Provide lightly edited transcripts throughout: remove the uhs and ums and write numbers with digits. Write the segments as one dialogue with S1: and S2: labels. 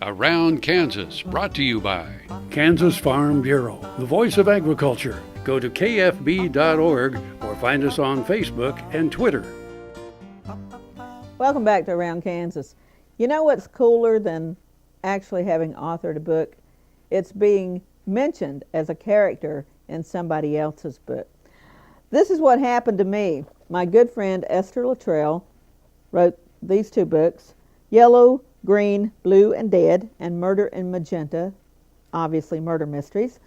S1: Around Kansas, brought to you by
S2: Kansas Farm Bureau, the voice of agriculture. Go to kfb.org or find us on Facebook and Twitter.
S3: Welcome back to Around Kansas. You know what's cooler than actually having authored a book? It's being mentioned as a character in somebody else's book. This is what happened to me. My good friend Esther Luttrell wrote these two books, Yellow, Green, Blue, and Dead, and Murder in Magenta, obviously murder mysteries.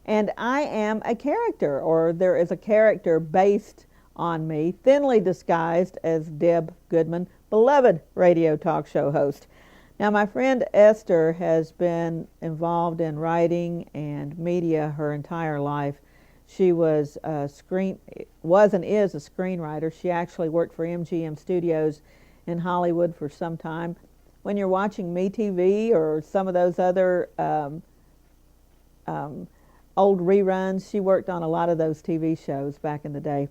S3: And I am a character, or there is a character based on me, thinly disguised as Deb Goodman, beloved radio talk show host. Now, my friend Esther has been involved in writing and media her entire life. She was and is a screenwriter. She actually worked for MGM Studios in Hollywood for some time. When you're watching MeTV or some of those other old reruns, she worked on a lot of those TV shows back in the day.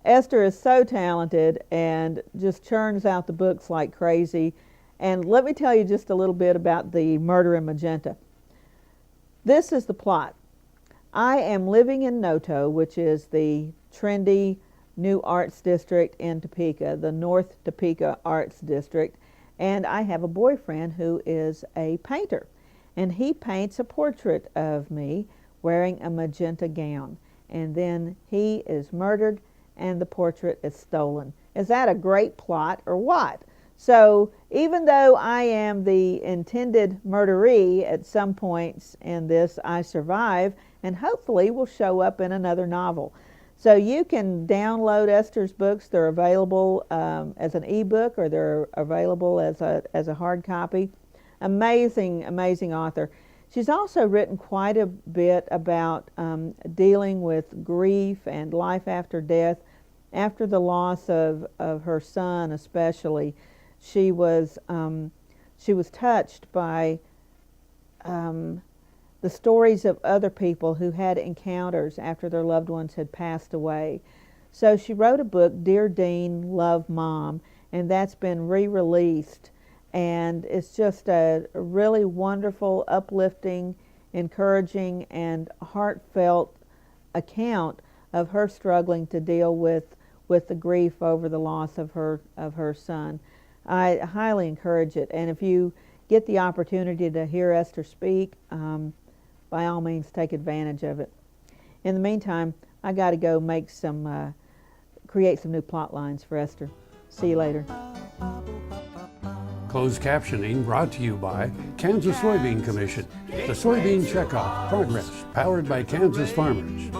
S3: Esther is so talented and just churns out the books like crazy. And let me tell you just a little bit about the Murder in Magenta. This is the plot. I am living in Noto, which is the trendy new arts district in Topeka, the North Topeka Arts District. And I have a boyfriend who is a painter, and he paints a portrait of me wearing a magenta gown. And then he is murdered and the portrait is stolen. Is that a great plot or what? So even though I am the intended murderee at some points in this, I survive and hopefully will show up in another novel. So you can download Esther's books. They're available as an ebook, or they're available as a hard copy. Amazing, amazing author. She's also written quite a bit about dealing with grief and life after death. After the loss of her son especially, she was touched by the stories of other people who had encounters after their loved ones had passed away. So she wrote a book, Dear Dean, Love Mom, and that's been re-released. And it's just a really wonderful, uplifting, encouraging, and heartfelt account of her struggling to deal with the grief over the loss of her son. I highly encourage it. And if you get the opportunity to hear Esther speak, by all means, take advantage of it. In the meantime, I got to go create some new plot lines for Esther. See you later.
S2: Closed captioning brought to you by Kansas Soybean Commission. The Soybean Checkoff Progress, powered by Kansas farmers.